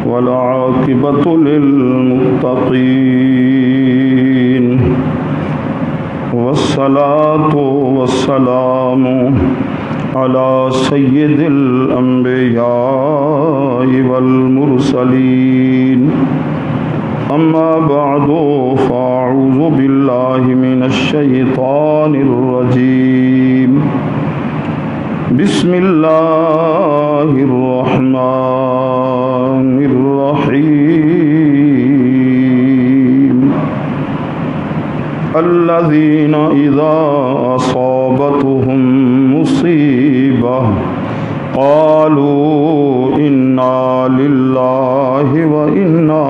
والعاقبة للمتقين والصلاة والسلام على سيد الأنبياء والمرسلين أما بعد فأعوذ بالله من الشيطان الرجيم بسم الله الرحمن الرحيم الذين إذا أصابتهم مصيبة قالوا إنا لله وإنا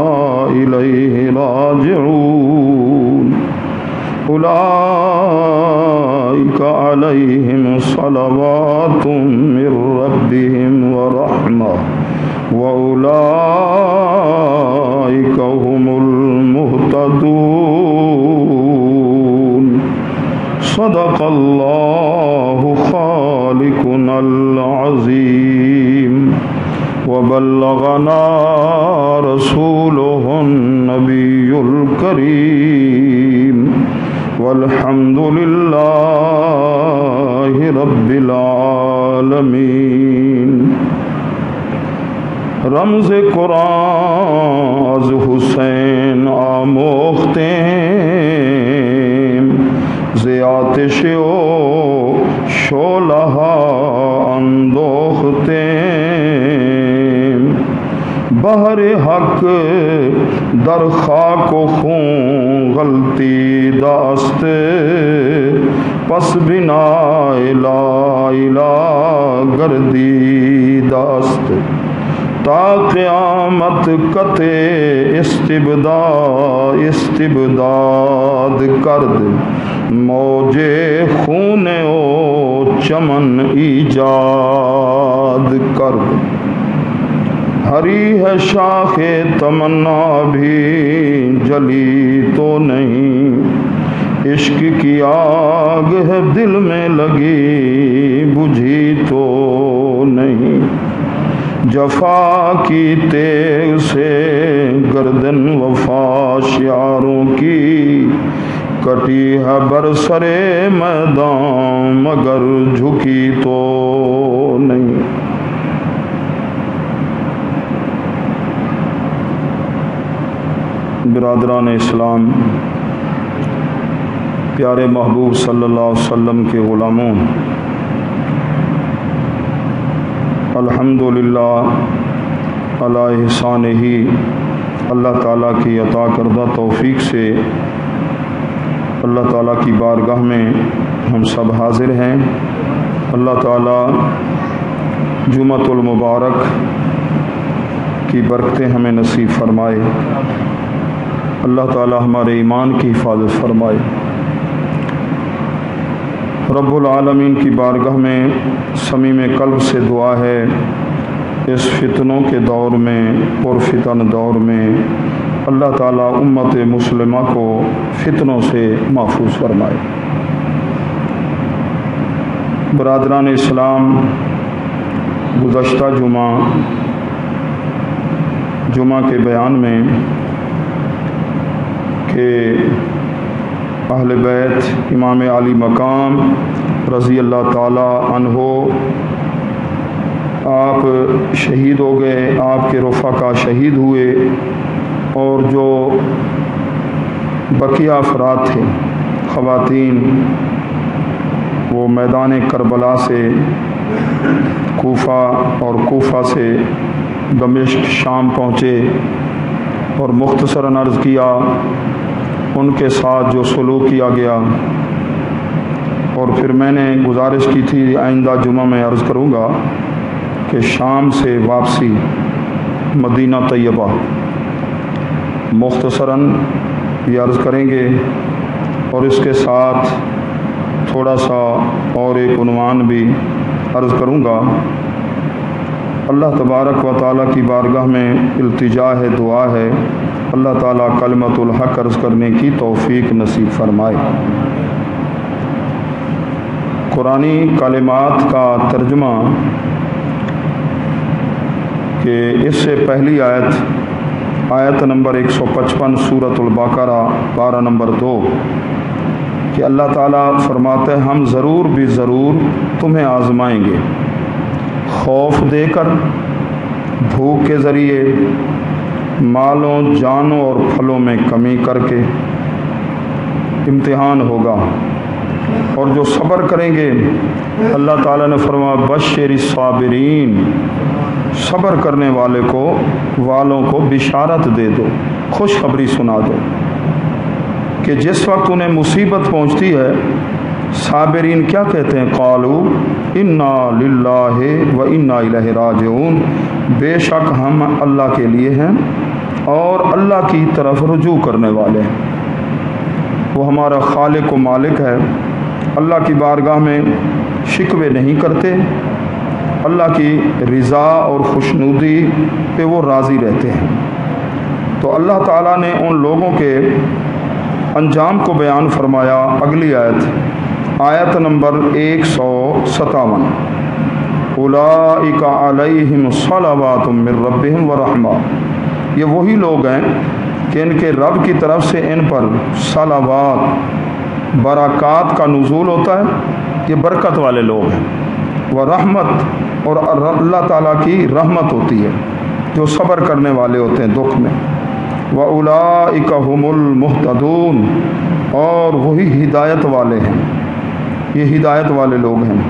إليه راجعون أولئك عليهم صلوات من ربهم ورحمة وأولئك هم المهتدون صدق الله خالقنا العظيم وبلغنا رسوله النبي الكريم والحمد لله رب العالمین۔ رمز قرآن از حسین آموختے ز آتش و شعلہ اندوختے بحر حق در خاک و خون غلطی داست پس بنا لا الہ گردی داست تا قیامت قطع استبداد کرد موج خون و چمن ایجاد کرد ہری ہے شاخ تمنا بھی جلی تو نہیں عشق کی آگ ہے دل میں لگی بجھی تو نہیں جفا کی تیغ سے گردن وفا شعاروں کی کٹی ہے برسرے میدان مگر جھکی تو نہیں۔ برادران اسلام، پیارے محبوب صلی اللہ علیہ وسلم کے غلاموں، الحمدللہ علی احسانہ، اللہ تعالیٰ کی عطا کردہ توفیق سے اللہ تعالیٰ کی بارگاہ میں ہم سب حاضر ہیں۔ اللہ تعالیٰ جمعۃ المبارک کی برکتیں ہمیں نصیب فرمائے، اللہ تعالیٰ ہمارے ایمان کی حفاظت فرمائے۔ رب العالمین کی بارگاہ میں صمیم قلب سے دعا ہے اس فتنوں کے دور میں اور فتن دور میں اللہ تعالیٰ امت مسلمہ کو فتنوں سے محفوظ فرمائے۔ برادران اسلام، گزشتہ جمعہ کے بیان میں کہ اہل بیت امام علی مقام رضی اللہ تعالی عنہ آپ شہید ہو گئے، آپ کے رفقا شہید ہوئے، اور جو بقیہ افراد تھے خواتین وہ میدان کربلا سے کوفہ اور کوفہ سے دمشق شام پہنچے، اور مختصراً عرض کیا ان کے ساتھ جو سلوک کیا گیا، اور پھر میں نے گزارش کی تھی آئندہ جمعہ میں عرض کروں گا کہ شام سے واپسی مدینہ طیبہ مختصراً یہ عرض کریں گے، اور اس کے ساتھ تھوڑا سا اور ایک عنوان بھی عرض کروں گا۔ اللہ تبارک و تعالیٰ کی بارگاہ میں التجا ہے، دعا ہے، اللہ تعالیٰ کلمۃ الحق عرض کرنے کی توفیق نصیب فرمائے۔ قرآنی کلمات کا ترجمہ کہ اس سے پہلی آیت نمبر 155 سورۃ البقرہ 12 نمبر 2 کہ اللہ تعالیٰ فرماتے ہیں ہم ضرور بھی ضرور تمہیں آزمائیں گے، خوف دے کر، بھوک کے ذریعے، مالوں جانوں اور پھلوں میں کمی کر کے امتحان ہوگا، اور جو صبر کریں گے اللہ تعالیٰ نے فرمایا بشر الصابرین، صبر کرنے والوں کو بشارت دے دو، خوشخبری سنا دو کہ جس وقت انہیں مصیبت پہنچتی ہے صابرین کیا کہتے ہیں؟ قالوا انا للہ و انا الیہ راجعون، بے شک ہم اللہ کے لیے ہیں اور اللہ کی طرف رجوع کرنے والے ہیں، وہ ہمارا خالق و مالک ہے، اللہ کی بارگاہ میں شکوے نہیں کرتے، اللہ کی رضا اور خوشنودی پہ وہ راضی رہتے ہیں۔ تو اللہ تعالیٰ نے ان لوگوں کے انجام کو بیان فرمایا اگلی آیت نمبر 157 اولئک علیہم صلوات من ربہم ورحمہ، یہ وہی لوگ ہیں کہ ان کے رب کی طرف سے ان پر صلوات برکات کا نزول ہوتا ہے، یہ برکت والے لوگ ہیں، ورحمت اور اللہ تعالیٰ کی رحمت ہوتی ہے جو صبر کرنے والے ہوتے ہیں دکھ میں، وَأُولَئِكَ هُمُ الْمُهْتَدُونَ اور وہی ہدایت والے ہیں، یہ ہدایت والے لوگ ہیں۔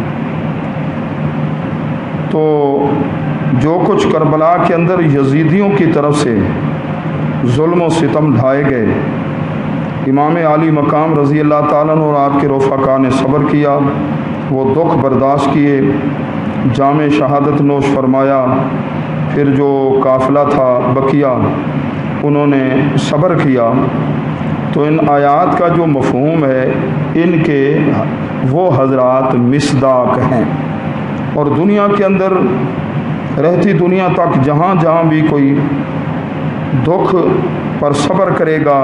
تو جو کچھ کربلا کے اندر یزیدیوں کی طرف سے ظلم و ستم ڈھائے گئے، امام عالی مقام رضی اللہ تعالیٰ عنہ اور آپ کے رفقا نے صبر کیا، وہ دکھ برداشت کیے، جام شہادت نوش فرمایا، پھر جو قافلہ تھا بقیہ انہوں نے صبر کیا۔ تو ان آیات کا جو مفہوم ہے ان کے وہ حضرات مصداق ہیں، اور دنیا کے اندر رہتی دنیا تک جہاں جہاں بھی کوئی دکھ پر صبر کرے گا،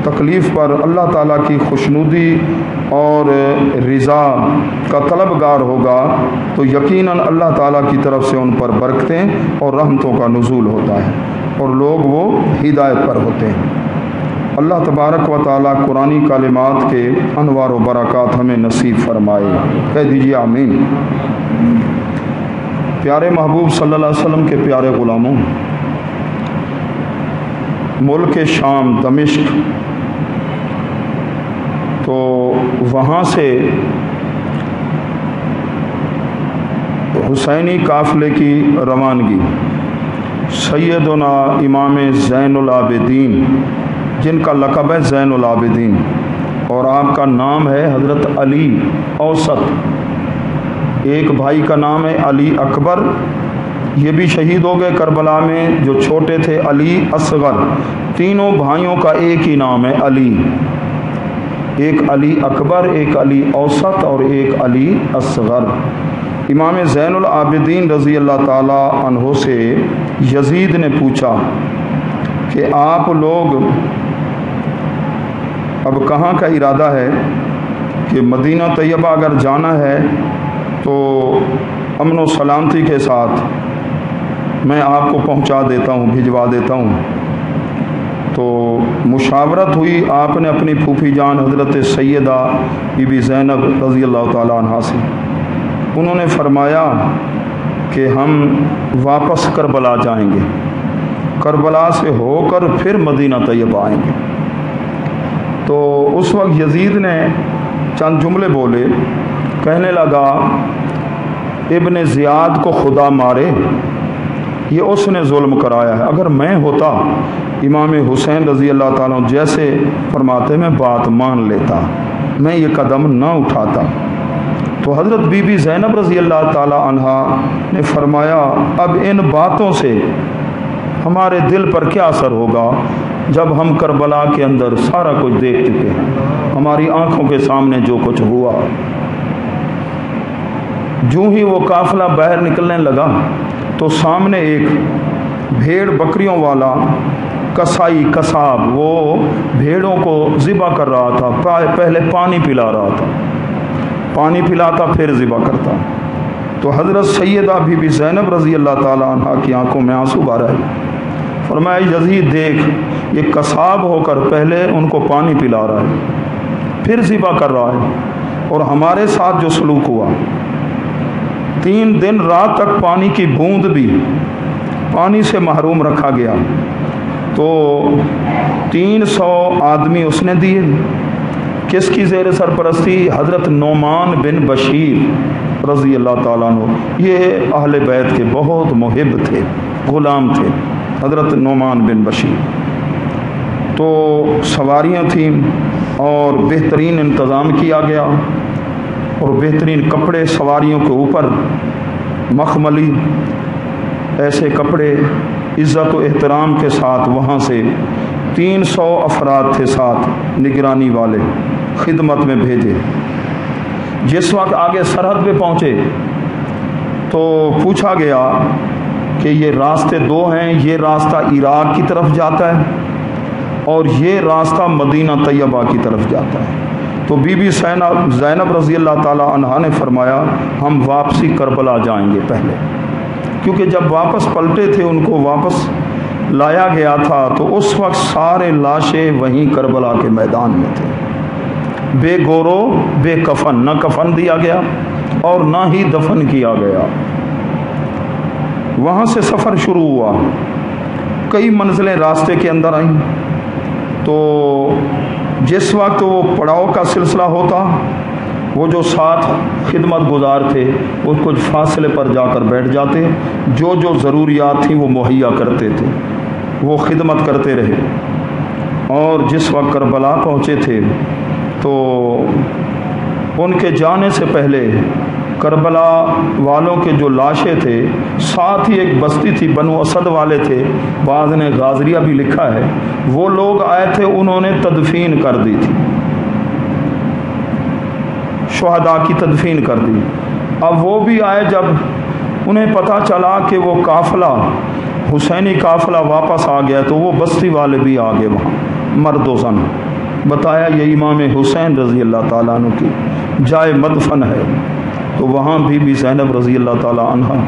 تکلیف پر اللہ تعالیٰ کی خوشنودی اور رضا کا طلبگار ہوگا، تو یقیناً اللہ تعالیٰ کی طرف سے ان پر برکتیں اور رحمتوں کا نزول ہوتا ہے اور لوگ وہ ہدایت پر ہوتے ہیں۔ اللہ تبارک و تعالیٰ قرآنی کلمات کے انوار و برکات ہمیں نصیب فرمائے، کہہ دیجیے آمین۔ پیارے محبوب صلی اللہ علیہ وسلم کے پیارے غلاموں، ملک شام دمشق، تو وہاں سے حسینی قافلے کی روانگی سیدنا امام زین العابدین، جن کا لقب ہے زین العابدین اور آپ کا نام ہے حضرت علی اوسط، ایک بھائی کا نام ہے علی اکبر، یہ بھی شہید ہو گئے کربلا میں، جو چھوٹے تھے علی اصغر، تینوں بھائیوں کا ایک ہی نام ہے علی، ایک علی اکبر، ایک علی اوسط اور ایک علی اصغر۔ امام زین العابدین رضی اللہ تعالی عنہ سے یزید نے پوچھا کہ آپ لوگ اب کہاں کا ارادہ ہے؟ کہ مدینہ طیبہ اگر جانا ہے تو امن و سلامتی کے ساتھ میں آپ کو پہنچا دیتا ہوں، بھجوا دیتا ہوں۔ تو مشاورت ہوئی آپ نے اپنی پھوپھی جان حضرت سیدہ بی بی زینب رضی اللہ تعالیٰ عنہ سے، انہوں نے فرمایا کہ ہم واپس کربلا جائیں گے، کربلا سے ہو کر پھر مدینہ طیبہ آئیں گے۔ تو اس وقت یزید نے چند جملے بولے، کہنے لگا ابن زیاد کو خدا مارے، یہ اس نے ظلم کرایا ہے، اگر میں ہوتا امام حسین رضی اللہ تعالیٰ جیسے فرماتے میں بات مان لیتا، میں یہ قدم نہ اٹھاتا۔ تو حضرت بی بی زینب رضی اللہ تعالیٰ عنہ نے فرمایا اب ان باتوں سے ہمارے دل پر کیا اثر ہوگا جب ہم کربلا کے اندر سارا کچھ دیکھ چکے ہیں، ہماری آنکھوں کے سامنے جو کچھ ہوا۔ جو ہی وہ قافلہ باہر نکلنے لگا تو سامنے ایک بھیڑ بکریوں والا کسائی کساب وہ بھیڑوں کو ذبح کر رہا تھا، پہلے پانی پلا رہا تھا، پانی پلاتا پھر ذبح کرتا، تو حضرت سیدہ بی بی زینب رضی اللہ تعالیٰ عنہ کی آنکھوں میں آنسو بھر آئے. فرمایا یزید دیکھ، یہ قصاب ہو کر پہلے ان کو پانی پلا رہا ہے، پھر ذبح کر رہا ہے، اور ہمارے ساتھ جو سلوک ہوا، 3 دن رات تک پانی کی بوند بھی پانی سے محروم رکھا گیا. تو 300 آدمی اس نے دیے. کس کی زیر سرپرستی؟ حضرت نعمان بن بشیر رضی اللہ تعالیٰ عنہ. یہ اہل بیت کے بہت محب تھے، غلام تھے حضرت نعمان بن بشیر. تو سواریاں تھیں اور بہترین انتظام کیا گیا، اور بہترین کپڑے سواریوں کے اوپر، مخملی ایسے کپڑے، عزت و احترام کے ساتھ. وہاں سے 300 افراد تھے ساتھ نگرانی والے، خدمت میں بھیجے. جس وقت آگے سرحد پہ پہنچے تو پوچھا گیا کہ یہ راستے 2 ہیں، یہ راستہ عراق کی طرف جاتا ہے اور یہ راستہ مدینہ طیبہ کی طرف جاتا ہے. تو بی بی زینب رضی اللہ تعالیٰ عنہا نے فرمایا ہم واپسی کربلا جائیں گے پہلے، کیونکہ جب واپس پلٹے تھے ان کو واپس لایا گیا تھا تو اس وقت سارے لاشیں وہیں کربلا کے میدان میں تھے، بے گورو بے کفن، نہ کفن دیا گیا اور نہ ہی دفن کیا گیا. وہاں سے سفر شروع ہوا، کئی منزلیں راستے کے اندر آئیں. تو جس وقت وہ پڑاؤ کا سلسلہ ہوتا، وہ جو ساتھ خدمت گزار تھے وہ کچھ فاصلے پر جا کر بیٹھ جاتے، جو جو ضروریات تھیں وہ مہیا کرتے تھے، وہ خدمت کرتے رہے. اور جس وقت کربلا پہنچے تھے تو ان کے جانے سے پہلے کربلا والوں کے جو لاشیں تھے، ساتھ ہی ایک بستی تھی بنو اسد والے تھے، بعض نے غازریہ بھی لکھا ہے، وہ لوگ آئے تھے، انہوں نے تدفین کر دی تھی، شہداء کی تدفین کر دی. اب وہ بھی آئے، جب انہیں پتہ چلا کہ وہ قافلہ حسینی قافلہ واپس آ گیا تو وہ بستی والے بھی آ گئے وہاں، مرد و زن. بتایا یہ امام حسین رضی اللہ تعالیٰ عنہ کی جائے مدفن ہے. تو وہاں بھی زینب رضی اللہ تعالیٰ عنہ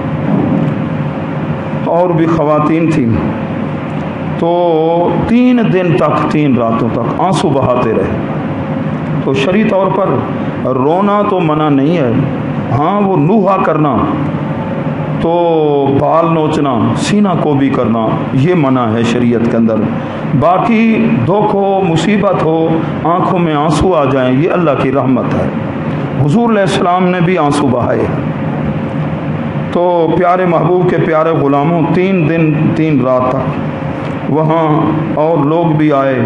اور بھی خواتین تھیں. تو 3 دن تک 3 راتوں تک آنسو بہاتے رہے. تو شرعی طور پر رونا تو منع نہیں ہے، ہاں وہ نوحہ کرنا، تو بال نوچنا، سینہ کو بھی کرنا، یہ منع ہے شریعت کے اندر. باقی دکھ ہو، مصیبت ہو، آنکھوں میں آنسو آ جائیں، یہ اللہ کی رحمت ہے. حضور علیہ السلام نے بھی آنسو بہائے. تو پیارے محبوب کے پیارے غلاموں 3 دن 3 رات تک وہاں، اور لوگ بھی آئے،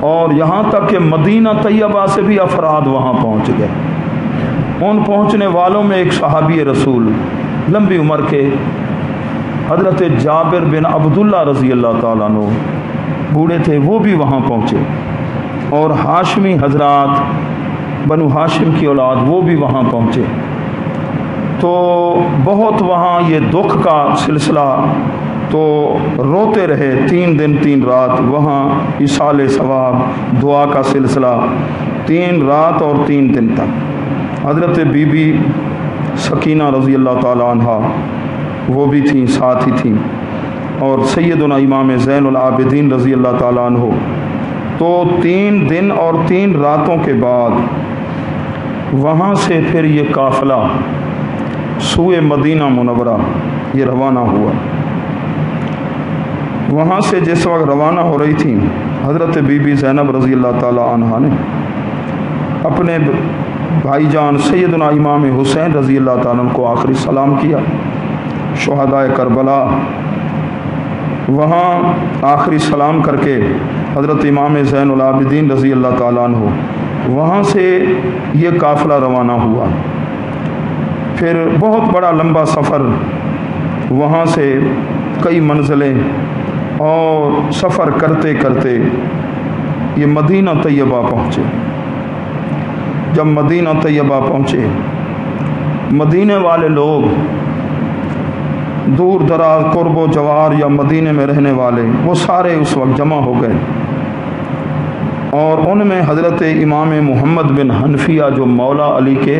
اور یہاں تک کہ مدینہ طیبہ سے بھی افراد وہاں پہنچ گئے. ان پہنچنے والوں میں ایک صحابی رسول لمبی عمر کے حضرت جابر بن عبداللہ رضی اللہ تعالیٰ عنہ بوڑھے تھے، وہ بھی وہاں پہنچے. اور ہاشمی حضرات، بنو ہاشم کی اولاد، وہ بھی وہاں پہنچے. تو بہت وہاں یہ دکھ کا سلسلہ، تو روتے رہے 3 دن 3 رات وہاں، ایصال ثواب، دعا کا سلسلہ 3 رات اور 3 دن تک. حضرت بی بی سکینہ رضی اللہ تعالیٰ عنہ وہ بھی تھیں، ساتھ ہی تھیں، اور سیدنا امام زین العابدین رضی اللہ تعالیٰ عنہ. تو 3 دن اور 3 راتوں کے بعد وہاں سے پھر یہ قافلہ سوئے مدینہ منورہ یہ روانہ ہوا. وہاں سے جس وقت روانہ ہو رہی تھی، حضرت بی بی زینب رضی اللہ تعالیٰ عنہ نے اپنے بھائی جان سیدنا امام حسین رضی اللہ تعالیٰ عنہ کو آخری سلام کیا. شہداء کربلا وہاں آخری سلام کر کے حضرت امام زین العابدین رضی اللہ تعالیٰ عنہ وہاں سے یہ قافلہ روانہ ہوا. پھر بہت بڑا لمبا سفر، وہاں سے کئی منزلیں، اور سفر کرتے کرتے یہ مدینہ طیبہ پہنچے. جب مدینہ طیبہ پہنچے، مدینے والے لوگ دور دراز قرب و جوار یا مدینے میں رہنے والے وہ سارے اس وقت جمع ہو گئے، اور ان میں حضرت امام محمد بن حنفیہ جو مولا علی کے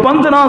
15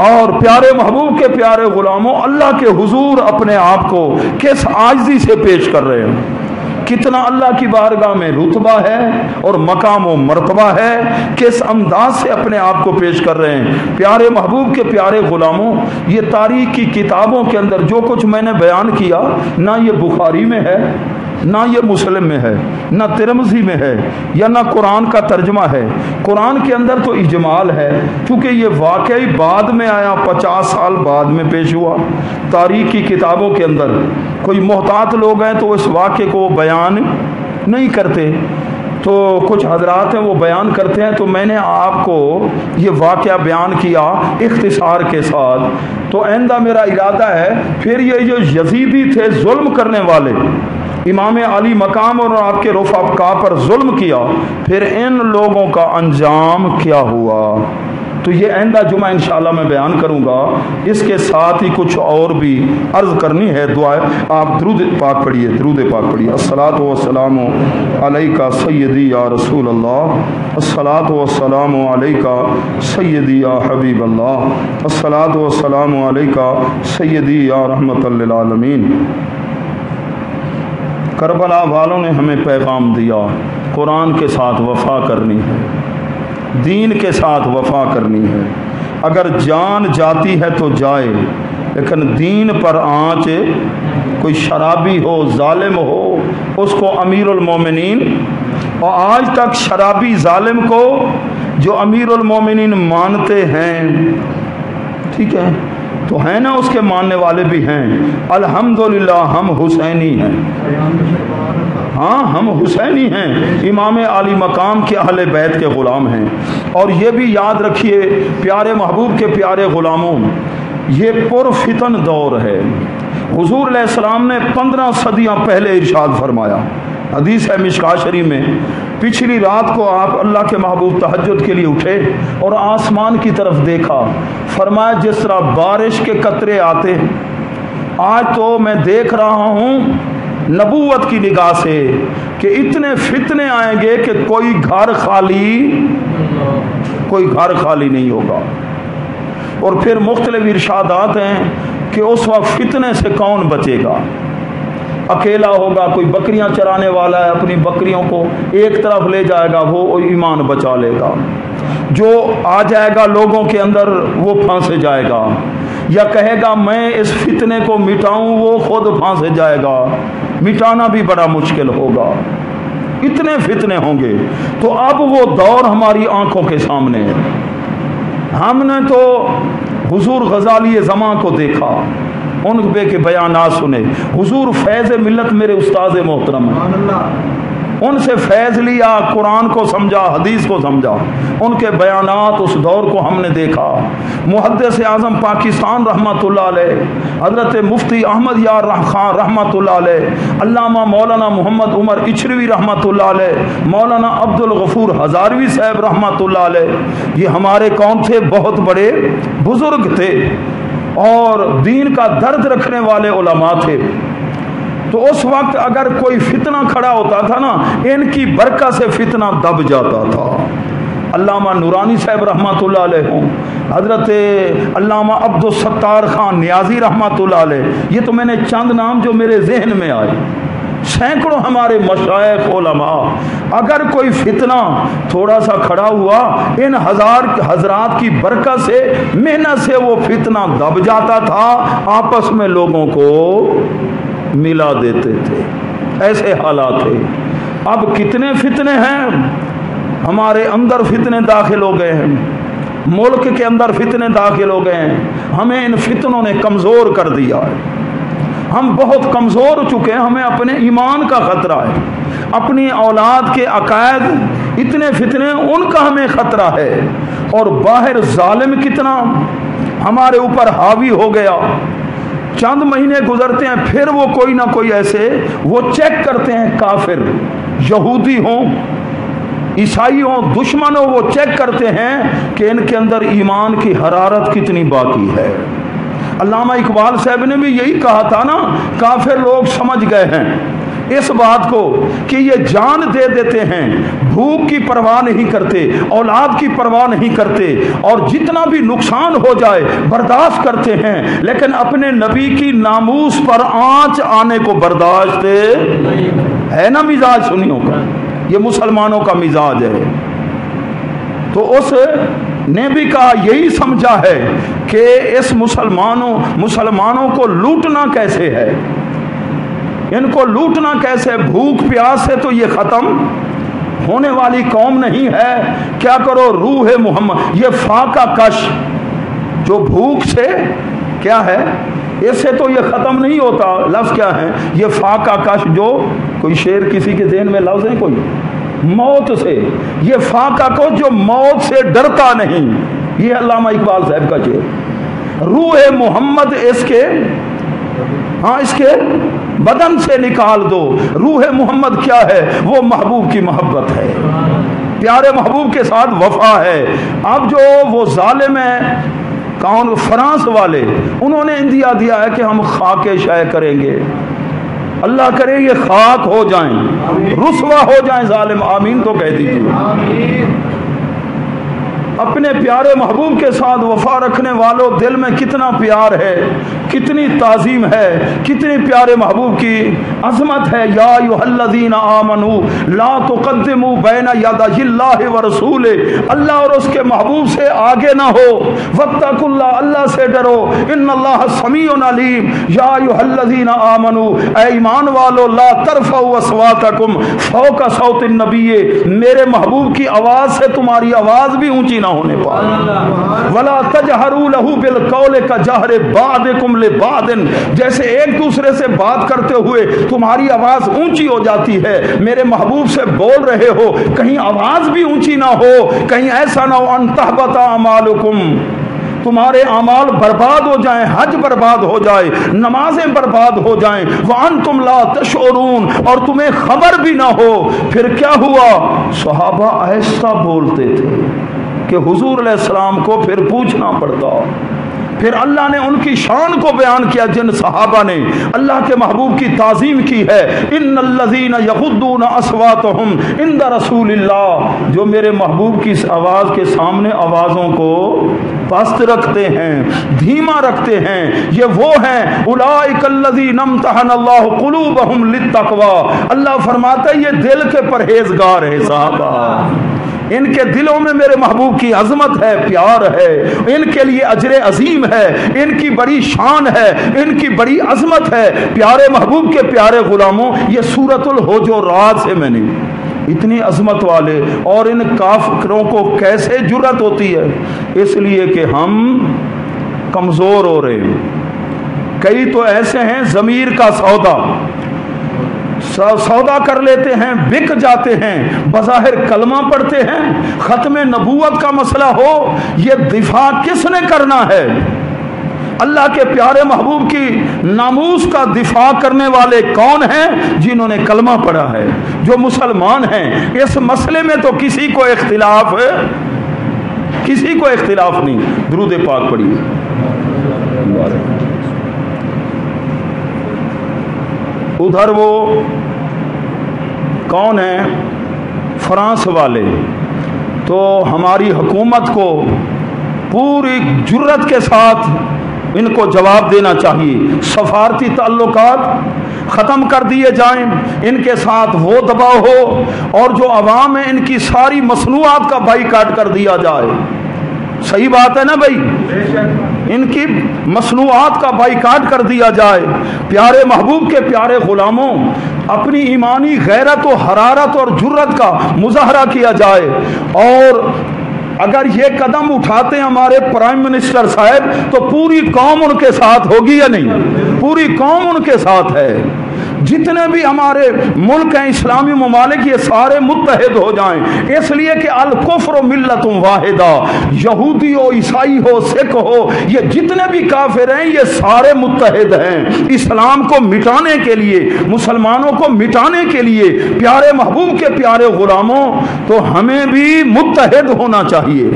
اور پیارے محبوب کے پیارے غلاموں اللہ کے حضور اپنے آپ کو کس عاجزی سے پیش کر رہے ہیں، کتنا اللہ کی بارگاہ میں رتبہ ہے اور مقام و مرتبہ ہے، کس انداز سے اپنے آپ کو پیش کر رہے ہیں۔ پیارے محبوب کے پیارے غلاموں، یہ تاریخ کی کتابوں کے اندر جو کچھ میں نے بیان کیا، نہ یہ بخاری میں ہے، نہ یہ مسلم میں ہے، نہ ترمذی میں ہے، یا نہ قرآن کا ترجمہ ہے۔ قرآن کے اندر تو اجمال ہے، چونکہ یہ واقعی بعد میں آیا، 50 سال بعد میں پیش ہوا۔ تاریخ کی کتابوں کے اندر کوئی محتاط لوگ ہیں تو اس واقعے کو بیان نہیں کرتے، تو کچھ حضرات ہیں وہ بیان کرتے ہیں، تو میں نے آپ کو یہ واقعہ بیان کیا اختصار کے ساتھ۔ تو آئندہ میرا ارادہ ہے پھر یہ جو یزیدی تھے ظلم کرنے والے، امام علی مقام اور آپ کے رفقا پر ظلم کیا، پھر ان لوگوں کا انجام کیا ہوا، تو یہ آئندہ جمعہ انشاءاللہ میں بیان کروں گا۔ اس کے ساتھ ہی کچھ اور بھی عرض کرنی ہے، دعا آپ درود پاک پڑھیے، درود پاک پڑھیے۔ الصلاۃ والسلام علیکہ سیدی یا رسول اللہ، الصلاۃ والسلام علیکہ سیدی یا حبیب اللہ، الصلاۃ والسلام علیکہ سیدی یا رحمت للعالمین۔ کربلا والوں نے ہمیں پیغام دیا، قرآن کے ساتھ وفا کرنی ہے، دین کے ساتھ وفا کرنی ہے، اگر جان جاتی ہے تو جائے، لیکن دین پر آنچ، کوئی شرابی ہو، ظالم ہو، اس کو امیر المومنین، اور آج تک شرابی ظالم کو جو امیر المومنین مانتے ہیں، ٹھیک ہے، تو ہیں نا، اس کے ماننے والے بھی ہیں، الحمدللہ ہم حسینی ہیں، ہاں ہم حسینی ہیں، امام علی مقام کے اہل بیت کے غلام ہیں۔ اور یہ بھی یاد رکھیے پیارے محبوب کے پیارے غلاموں، یہ پرفتن دور ہے۔ حضور علیہ السلام نے 15 صدیاں پہلے ارشاد فرمایا، حدیث ہے مشکاہ شریف میں، پچھلی رات کو آپ اللہ کے محبوب تہجد کے لیے اٹھے اور آسمان کی طرف دیکھا، فرمایا جس طرح بارش کے قطرے آتے، آج تو میں دیکھ رہا ہوں نبوت کی نگاہ سے کہ اتنے فتنے آئیں گے کہ کوئی گھر خالی نہیں ہوگا۔ اور پھر مختلف ارشادات ہیں کہ اس وقت فتنے سے کون بچے گا، اکیلا ہوگا، کوئی بکریاں چرانے والا ہے، اپنی بکریوں کو ایک طرف لے جائے گا، وہ ایمان بچا لے گا، جو آ جائے گا لوگوں کے اندر وہ پھنس جائے گا، یا کہے گا میں اس فتنے کو مٹاؤں، وہ خود پھنس جائے گا، مٹانا بھی بڑا مشکل ہوگا، اتنے فتنے ہوں گے۔ تو اب وہ دور ہماری آنکھوں کے سامنے ہے۔ ہم نے تو حضور غزالی زماں کو دیکھا، ان پہ کے بیانات سنے، حضور فیض ملت میرے استاد محترم ہیں، ان سے فیض لیا، قرآن کو سمجھا، حدیث کو سمجھا، ان کے بیانات اس دور کو ہم نے دیکھا۔ محدث اعظم پاکستان رحمۃ اللہ علیہ حضرت مفتی احمد یار خان رحمۃ اللہ علیہ، علامہ مولانا محمد عمر اچھروی رحمۃ اللہ علیہ، مولانا عبد الغفور ہزاروی صاحب رحمۃ اللہ علیہ، یہ ہمارے کون تھے؟ بہت بڑے بزرگ تھے اور دین کا درد رکھنے والے علماء تھے۔ تو اس وقت اگر کوئی فتنہ کھڑا ہوتا تھا نا، ان کی برکت سے فتنہ دب جاتا تھا۔ علامہ نورانی صاحب رحمۃ اللہ علیہ ہوں، حضرت علامہ عبد الستار خان نیازی رحمۃ اللہ علیہ، یہ تو میں نے چند نام جو میرے ذہن میں آئے، سینکڑوں ہمارے مشائخ علماء، اگر کوئی فتنہ تھوڑا سا کھڑا ہوا، ان حضرات کی برکت سے، محنت سے وہ فتنہ دب جاتا تھا، آپس میں لوگوں کو ملا دیتے تھے، ایسے حالات تھے۔ اب کتنے فتنے ہیں، ہمارے اندر فتنے داخل ہو گئے ہیں، ملک کے اندر فتنے داخل ہو گئے ہیں، ہمیں ان فتنوں نے کمزور کر دیا ہے، ہم بہت کمزور ہو چکے ہیں، ہمیں اپنے ایمان کا خطرہ ہے، اپنی اولاد کے عقائد، اتنے فتنے ان کا ہمیں خطرہ ہے، اور باہر ظالم کتنا ہمارے اوپر حاوی ہو گیا۔ چند مہینے گزرتے ہیں، پھر وہ کوئی نہ کوئی ایسے وہ چیک کرتے ہیں، کافر یہودی ہوں، عیسائی ہوں، دشمن ہوں، وہ چیک کرتے ہیں کہ ان کے اندر ایمان کی حرارت کتنی باقی ہے۔ علامہ اقبال صاحب نے بھی یہی کہا تھا نا، کافر لوگ سمجھ گئے ہیں اس بات کو کہ یہ جان دے دیتے ہیں، بھوک کی پرواہ نہیں کرتے، اولاد کی پرواہ نہیں کرتے، اور جتنا بھی نقصان ہو جائے برداشت کرتے ہیں، لیکن اپنے نبی کی ناموس پر آنچ آنے کو برداشت ہے نا مزاج سنیوں کا، یہ مسلمانوں کا مزاج ہے۔ تو اس نے بھی کہا، یہی سمجھا ہے کہ اس مسلمانوں کو لوٹنا کیسے ہے، ان کو لوٹنا کیسے، بھوک پیاس سے تو یہ ختم ہونے والی قوم نہیں ہے، کیا کرو روح محمد، یہ فاقہ کش جو بھوک سے کیا ہے، اس سے تو یہ ختم نہیں ہوتا، لفظ کیا ہے یہ فاقہ کش، جو کوئی شعر کسی کے ذہن میں لفظ ہے کوئی، موت سے، یہ فاقہ کو جو موت سے ڈرتا نہیں، یہ علامہ اقبال صاحب کا شعر، روح محمد اس کے بدن سے نکال دو، روح محمد کیا ہے، وہ محبوب کی محبت ہے، پیارے محبوب کے ساتھ وفا ہے۔ اب جو وہ ظالم ہیں کون، فرانس والے، انہوں نے اندیا دیا ہے کہ ہم خاک شائع کریں گے، اللہ کرے یہ خاک ہو جائیں، رسوا ہو جائیں ظالم، آمین تو کہہ دیجیے۔ اپنے پیارے محبوب کے ساتھ وفا رکھنے والوں، دل میں کتنا پیار ہے، کتنی تعظیم ہے، کتنی پیارے محبوب کی عظمت ہے۔ یا ایھا الذین آمنوا لا تقدموا بین یدی اللہ ورسولہ، اللہ اور اس کے محبوب سے آگے نہ ہو، واتقوا اللہ، اللہ سے ڈرو، ان اللہ سمیع علیم۔ یا ایھا الذین آمنوا، اے ایمان والو، لا ترفعوا اصواتکم فوق صوت النبی، میرے محبوب کی آواز سے تمہاری آواز بھی اونچی نہ ہونے پائے، ولا تجہروا لہ بالقول کجہر بعضکم لبعض، جیسے ایک دوسرے سے بات کرتے ہوئے تمہاری آواز اونچی ہو جاتی ہے، میرے محبوب سے بول رہے ہو، کہیں آواز بھی اونچی نہ ہو، کہیں ایسا نہ ہو ان تحبط اعمالکم، تمہارے اعمال برباد ہو جائیں، حج برباد ہو جائے، نمازیں برباد ہو جائیں، وانتم لا تشعرون، اور تمہیں خبر بھی نہ ہو۔ پھر کیا ہوا، صحابہ آہستہ بولتے تھے کہ حضور علیہ السلام کو پھر پوچھنا پڑتا، پھر اللہ نے ان کی شان کو بیان کیا، جن صحابہ نے اللہ کے محبوب کی تعظیم کی ہے، ان الذین یغضون اصواتهم عند رسول اللہ، جو میرے محبوب کی آواز کے سامنے آوازوں کو پست رکھتے ہیں، دھیما رکھتے ہیں، یہ وہ ہیں اولئک الذین امتحن اللہ قلوبهم للتقوی، اللہ فرماتا ہے یہ دل کے پرہیزگار ہیں صحابہ، ان کے دلوں میں میرے محبوب کی عظمت ہے، پیار ہے، ان کے لیے اجر عظیم ہے، ان کی بڑی شان ہے، ان کی بڑی عظمت ہے۔ پیارے محبوب کے پیارے غلاموں، یہ سورۃ الحجرات سے میں نے اتنی عظمت والے، اور ان کافروں کو کیسے جرأت ہوتی ہے، اس لیے کہ ہم کمزور ہو رہے ہیں۔ کئی تو ایسے ہیں ضمیر کا سودا کر لیتے ہیں، بک جاتے ہیں، بظاہر کلمہ پڑھتے ہیں، ختم نبوت کا مسئلہ ہو، یہ دفاع کس نے کرنا ہے؟ اللہ کے پیارے محبوب کی ناموس کا دفاع کرنے والے کون ہیں؟ جنہوں نے کلمہ پڑھا ہے، جو مسلمان ہیں۔ اس مسئلے میں تو کسی کو اختلاف نہیں۔ درود پاک پڑھیے۔ ادھر وہ کون ہیں، فرانس والے، تو ہماری حکومت کو پوری جرت کے ساتھ ان کو جواب دینا چاہیے، سفارتی تعلقات ختم کر دیے جائیں، ان کے ساتھ وہ دباؤ ہو، اور جو عوام ہے ان کی ساری مصنوعات کا بائیکاٹ کر دیا جائے۔ صحیح بات ہے نا بھائی، ان کی مصنوعات کا بائیکاٹ کر دیا جائے۔ پیارے محبوب کے پیارے غلاموں، اپنی ایمانی غیرت و حرارت اور جرت کا مظاہرہ کیا جائے، اور اگر یہ قدم اٹھاتے ہیں ہمارے پرائم منسٹر صاحب تو پوری قوم ان کے ساتھ ہوگی یا نہیں؟ پوری قوم ان کے ساتھ ہے۔ جتنے بھی ہمارے ملک ہیں اسلامی ممالک، یہ سارے متحد ہو جائیں، اس لیے کہ الکفر ملت واحدہ، یہودی ہو، عیسائی ہو، سکھ ہو، یہ جتنے بھی کافر ہیں یہ سارے متحد ہیں اسلام کو مٹانے کے لیے، مسلمانوں کو مٹانے کے لیے۔ پیارے محبوب کے پیارے غلاموں، تو ہمیں بھی متحد ہونا چاہیے،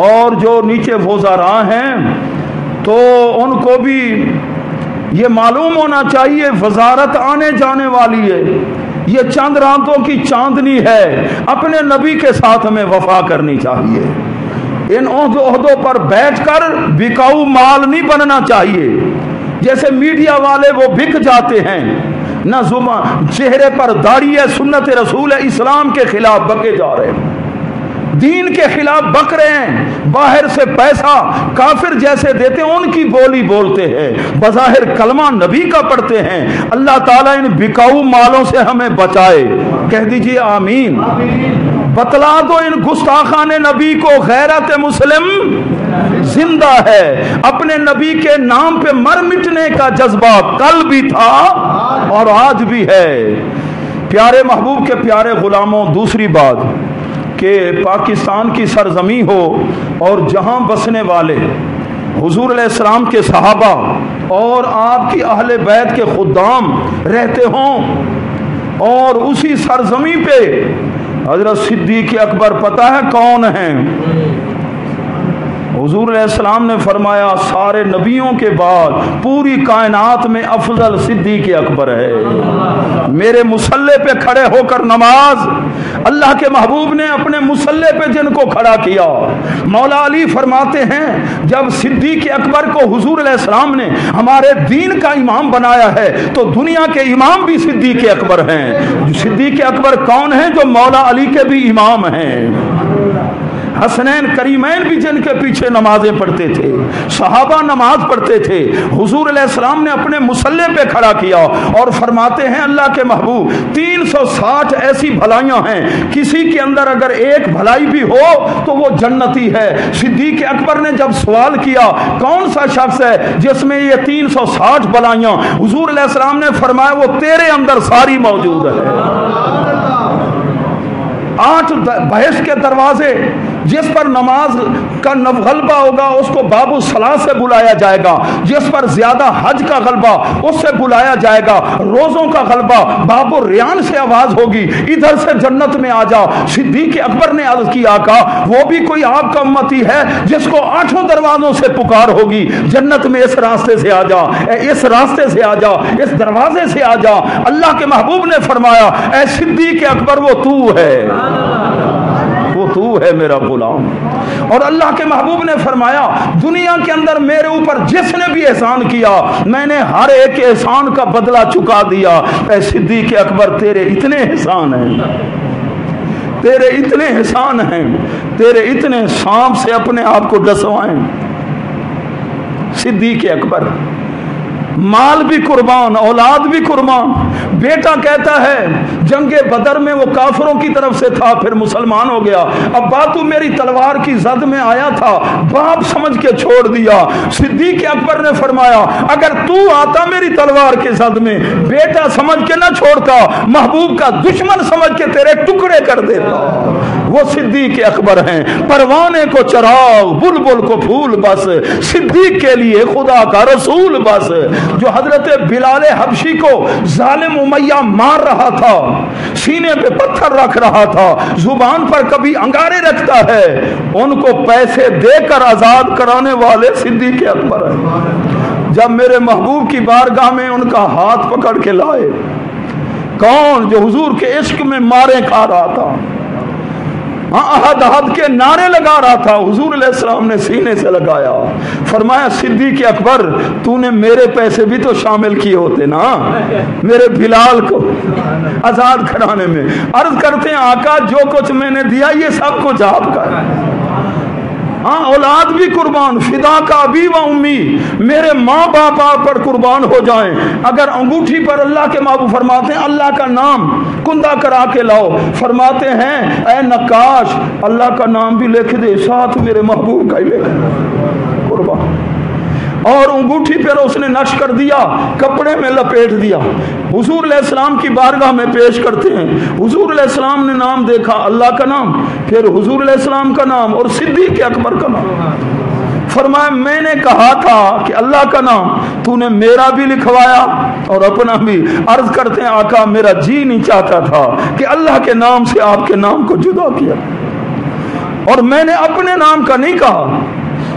اور جو نیچے وزراء ہیں تو ان کو بھی یہ معلوم ہونا چاہیے وزارت آنے جانے والی ہے، یہ چند راتوں کی چاندنی ہے، اپنے نبی کے ساتھ ہمیں وفا کرنی چاہیے۔ ان عہدوں پر بیٹھ کر بکاؤ مال نہیں بننا چاہیے، جیسے میڈیا والے وہ بک جاتے ہیں، نہ زبان چہرے پر داڑھی ہے، سنت رسول ہے، اسلام کے خلاف بکے جا رہے ہیں، دین کے خلاف بک رہے ہیں، باہر سے پیسہ کافر جیسے دیتے ہیں ان کی بولی بولتے ہیں، بظاہر کلمہ نبی کا پڑھتے ہیں۔ اللہ تعالیٰ ان بکاؤ مالوں سے ہمیں بچائے، کہہ دیجئے آمین۔ بتلا دو ان گستاخان نبی کو غیرت مسلم زندہ ہے، اپنے نبی کے نام پہ مر مٹنے کا جذبہ کل بھی تھا اور آج بھی ہے۔ پیارے محبوب کے پیارے غلاموں، دوسری بات کہ پاکستان کی سرزمین ہو اور جہاں بسنے والے حضور علیہ السلام کے صحابہ اور آپ کی اہل بیت کے خدام رہتے ہوں، اور اسی سرزمین پہ حضرت صدیق اکبر پتہ ہے کون ہیں؟ حضور علیہ السلام نے فرمایا سارے نبیوں کے بعد پوری کائنات میں افضل صدیق اکبر ہے۔ میرے مصلے پہ کھڑے ہو کر نماز، اللہ کے محبوب نے اپنے مصلے پہ جن کو کھڑا کیا، مولا علی فرماتے ہیں جب صدیق اکبر کو حضور علیہ السلام نے ہمارے دین کا امام بنایا ہے تو دنیا کے امام بھی صدیق اکبر ہیں۔ صدیق اکبر کون ہیں؟ جو مولا علی کے بھی امام ہیں، حسنین کریمین بھی جن کے پیچھے نمازیں پڑھتے تھے، صحابہ نماز پڑھتے تھے، حضور علیہ السلام نے اپنے مصلے پہ کھڑا کیا اور فرماتے ہیں اللہ کے محبوب 360 ایسی بھلائیاں ہیں، کسی کے اندر اگر ایک بھلائی بھی ہو تو وہ جنتی ہے۔ صدیق اکبر نے جب سوال کیا کون سا شخص ہے جس میں یہ 360 بھلائیاں، حضور علیہ السلام نے فرمایا وہ تیرے اندر ساری موجود ہے۔ 8 بحث کے دروازے، جس پر نماز کا غلبہ ہوگا اس کو باب الصلاۃ سے بلایا جائے گا، جس پر زیادہ حج کا غلبہ اس سے بلایا جائے گا، روزوں کا غلبہ باب الریان سے آواز ہوگی ادھر سے جنت میں آ جا۔ صدیق اکبر نے عرض کی آقا وہ بھی کوئی آپ کا امتی ہے جس کو 8 دروازوں سے پکار ہوگی جنت میں، اس راستے سے آ جا، اس راستے سے آ جا، اس دروازے سے آ جا۔ اللہ کے محبوب نے فرمایا اے صدیق اکبر وہ تو ہے، وہ تو ہے میرا غلام۔ اور اللہ کے محبوب نے فرمایا دنیا کے اندر میرے اوپر جس نے بھی احسان کیا میں نے ہر ایک احسان کا بدلہ چکا دیا۔ اے صدیق اکبر تیرے اتنے احسان ہیں، تیرے اتنے احسان ہیں، تیرے اتنے سانپ سے اپنے آپ کو ڈسوائیں۔ صدیق اکبر مال بھی قربان، اولاد بھی قربان۔ بیٹا کہتا ہے جنگ بدر میں وہ کافروں کی طرف سے تھا پھر مسلمان ہو گیا، ابا تو میری تلوار کی زد میں آیا تھا، باپ سمجھ کے چھوڑ دیا۔ صدیق اکبر نے فرمایا اگر تو آتا میری تلوار کے زد میں، بیٹا سمجھ کے نہ چھوڑتا، محبوب کا دشمن سمجھ کے تیرے ٹکڑے کر دیتا۔ وہ صدیق اکبر ہیں، پروانے کو چراغ بلبل کو پھول بس، صدیق کے لیے خدا کا رسول بس۔ جو حضرت بلال حبشی کو ظالم امیہ مار رہا تھا، سینے پہ پتھر رکھ رہا تھا، زبان پر کبھی انگارے رکھتا ہے، ان کو پیسے دے کر آزاد کرانے والے صدیق اکبر ہیں۔ جب میرے محبوب کی بارگاہ میں ان کا ہاتھ پکڑ کے لائے، کون جو حضور کے عشق میں مارے کھا رہا تھا، احد احد کے نعرے لگا رہا تھا، حضور علیہ السلام نے سینے سے لگایا، فرمایا صدیق اکبر تو نے میرے پیسے بھی تو شامل کیے ہوتے نا میرے بلال کو آزاد کرانے میں۔ عرض کرتے ہیں آقا جو کچھ میں نے دیا یہ سب کچھ آپ کا ہے، ہاں اولاد بھی قربان، فدا کا ابی و امی، میرے ماں باپ آپ پر قربان ہو جائیں۔ اگر انگوٹھی پر اللہ کے محبوب فرماتے ہیں اللہ کا نام کندہ کرا کے لاؤ، فرماتے ہیں اے نقاش اللہ کا نام بھی لکھ دے ساتھ میرے محبوب کا ہی لکھ دے قربان۔ اور انگوٹھی پر اس نے نقش کر دیا، کپڑے میں لپیٹ دیا، حضور علیہ السلام کی بارگاہ میں پیش کرتے ہیں۔ حضور علیہ السلام نے نام دیکھا اللہ کا نام، پھر حضور علیہ السلام کا نام اور صدیق اکبر کا نام، فرمایا میں نے کہا تھا کہ اللہ کا نام تو نے میرا بھی لکھوایا اور اپنا بھی۔ عرض کرتے ہیں آقا میرا جی نہیں چاہتا تھا کہ اللہ کے نام سے آپ کے نام کو جدا کیا، اور میں نے اپنے نام کا نہیں کہا،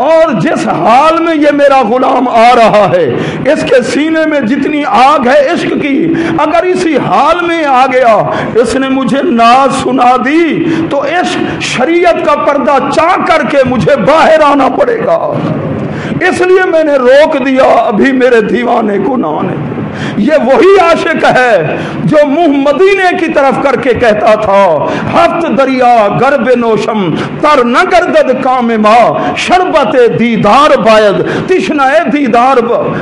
اور جس حال میں یہ میرا غلام آ رہا ہے، اس کے سینے میں جتنی آگ ہے عشق کی، اگر اسی حال میں آ گیا، اس نے مجھے ناز سنا دی تو عشق شریعت کا پردہ چاک کر کے مجھے باہر آنا پڑے گا، اس لیے میں نے روک دیا، ابھی میرے دیوانے کو نہ آنے دے۔ یہ وہی عاشق ہے جو منہ مدینے کی طرف کر کے کہتا تھا، ہفت دریا گرب نوشم تر نہ گردد کام ما، شربت دیدار باید تشنہ دیدار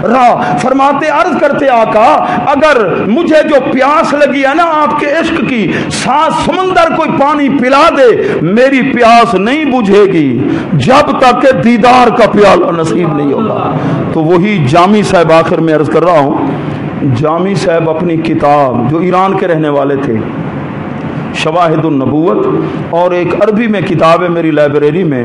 را۔ فرماتے عرض کرتے آقا، اگر مجھے جو پیاس لگی ہے نا آپ کے عشق کی، سات سمندر کوئی پانی پلا دے، میری پیاس نہیں بجھے گی جب تک کہ دیدار کا پیالہ نصیب نہیں ہوگا۔ تو وہی جامی صاحب، آخر میں عرض کر رہا ہوں، جامی صاحب اپنی کتاب، جو ایران کے رہنے والے تھے، شواہد النبوت، اور ایک عربی میں کتاب ہے میری لائبریری میں،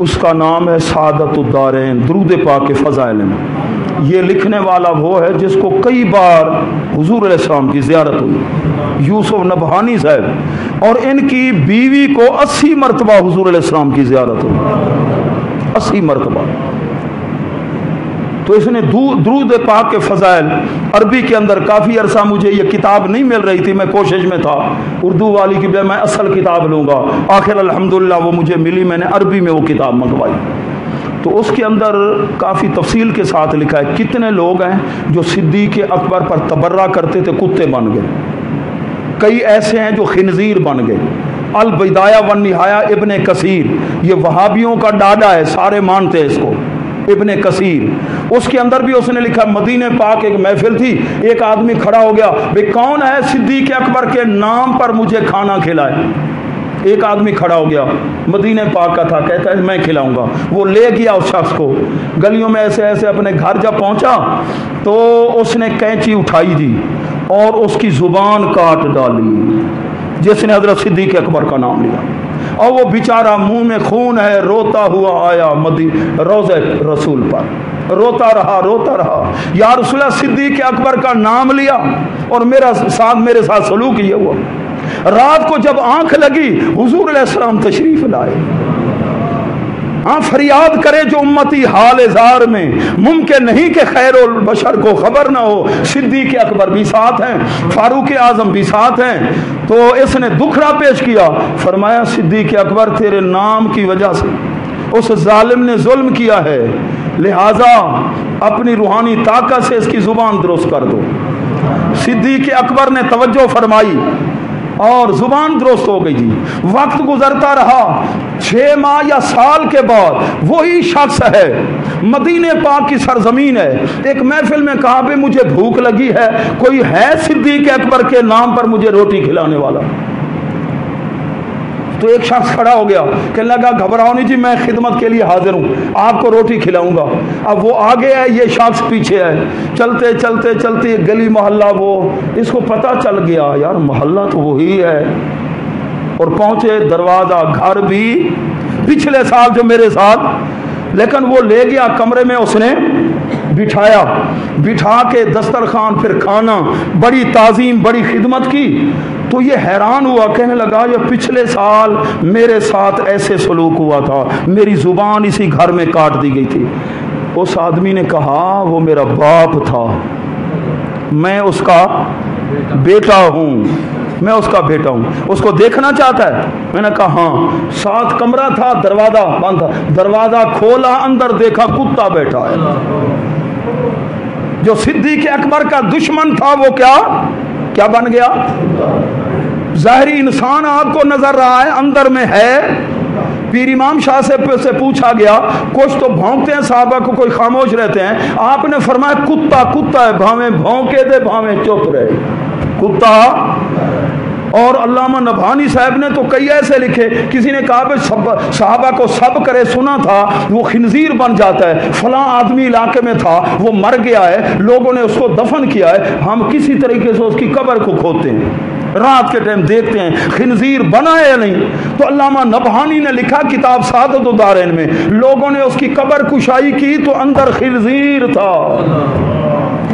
اس کا نام ہے سعادت الدارین، درود پاک کے فضائل میں۔ یہ لکھنے والا وہ ہے جس کو کئی بار حضور علیہ السلام کی زیارت ہوئی، یوسف نبہانی صاحب، اور ان کی بیوی کو 80 مرتبہ حضور علیہ السلام کی زیارت ہوئی، 80 مرتبہ۔ تو اس نے درود پاک کے فضائل عربی کے اندر، کافی عرصہ مجھے یہ کتاب نہیں مل رہی تھی، میں کوشش میں تھا اردو والی کی میں اصل کتاب لوں گا، آخر الحمدللہ وہ مجھے ملی، میں نے عربی میں وہ کتاب منگوائی۔ تو اس کے اندر کافی تفصیل کے ساتھ لکھا ہے کتنے لوگ ہیں جو صدیق اکبر پر تبرہ کرتے تھے، کتے بن گئے، کئی ایسے ہیں جو خنزیر بن گئے۔ البدایہ والنہایہ ابن کثیر، یہ وہابیوں کا ڈاڈا ہے، سارے مانتے ہیں اس کو، ابن کثیر، اس کے اندر بھی اس نے لکھا، مدینہ پاک ایک محفل تھی، ایک آدمی کھڑا ہو گیا، بھئی کون ہے صدیق اکبر کے نام پر مجھے کھانا کھلائے؟ ایک آدمی کھڑا ہو گیا، مدینہ پاک کا تھا، کہتا ہے میں کھلاؤں گا۔ وہ لے گیا اس شخص کو، گلیوں میں ایسے ایسے اپنے گھر جب پہنچا تو اس نے کینچی اٹھائی دی اور اس کی زبان کاٹ ڈالی، جس نے حضرت صدیق اکبر کا نام لیا، اور وہ بیچارہ منہ میں خون ہے، روتا ہوا آیا روضہ رسول پر، روتا رہا، یا رسول اللہ صدیق اکبر کا نام لیا اور میرے ساتھ سلوک یہ ہوا۔ رات کو جب آنکھ لگی حضور علیہ السلام تشریف لائے، ہاں فریاد کرے جو امتی حال زار میں، ممکن نہیں کہ خیر البشر کو خبر نہ ہو، صدیق اکبر بھی ساتھ ہیں، فاروق اعظم بھی ساتھ ہیں۔ تو اس نے دکھڑا پیش کیا، فرمایا صدیق اکبر تیرے نام کی وجہ سے اس ظالم نے ظلم کیا ہے، لہذا اپنی روحانی طاقت سے اس کی زبان درست کر دو۔ صدیق اکبر نے توجہ فرمائی اور زبان درست ہو گئی جی۔ وقت گزرتا رہا، 6 ماہ یا سال کے بعد وہی شخص ہے، مدینہ پاک کی سرزمین ہے، ایک محفل میں کہا بھی مجھے بھوک لگی ہے، کوئی ہے صدیق اکبر کے نام پر مجھے روٹی کھلانے والا؟ تو ایک شخص کھڑا ہو گیا، کہنے لگا گھبراؤ نہیں جی، میں خدمت کے لیے حاضر ہوں، آپ کو روٹی کھلاؤں گا۔ اب وہ آگے ہے، یہ شخص پیچھے ہے، چلتے چلتے چلتے گلی محلہ، وہ اس کو پتہ چل گیا یار محلہ تو وہی ہے، اور پہنچے دروازہ، گھر بھی پچھلے سال جو میرے ساتھ، لیکن وہ لے گیا کمرے میں، اس نے بٹھا کے دسترخوان، پھر کھانا، بڑی تعظیم، بڑی خدمت کی۔ تو یہ حیران ہوا، کہنے لگا یہ پچھلے سال میرے ساتھ ایسے سلوک ہوا تھا، میری زبان اسی گھر میں کاٹ دی گئی تھی۔ اس آدمی نے کہا وہ میرا باپ تھا، میں اس کا بیٹا ہوں، اس کو دیکھنا چاہتا ہے؟ میں نے کہا ہاں۔ ساتھ کمرہ تھا، دروازہ بند تھا، دروازہ کھولا، اندر دیکھا کتا بیٹھا ہے۔ جو صدیق اکبر کا دشمن تھا وہ کیا بن گیا؟ ظاہری انسان آپ کو نظر رہا ہے، اندر میں ہے۔ پیر امام شاہ سے پوچھا گیا، کچھ تو بھونکتے ہیں صحابہ کو، کوئی خاموش رہتے ہیں، آپ نے فرمایا کتا ہے، بھاویں بھونکے دے بھاویں چپ رہے، کتا۔ اور علامہ نبہانی صاحب نے تو کئی ایسے لکھے، کسی نے کہا کہ صحابہ کو سب کرے سنا تھا وہ خنزیر بن جاتا ہے، فلاں آدمی علاقے میں تھا وہ مر گیا ہے، لوگوں نے اس کو دفن کیا ہے، ہم کسی طریقے سے اس کی قبر کو کھودتے ہیں، رات کے ٹائم دیکھتے ہیں خنزیر بنا ہے یا نہیں۔ تو علامہ نبہانی نے لکھا کتاب سعادت الدارین میں، لوگوں نے اس کی قبر کشائی کی تو اندر خنزیر تھا۔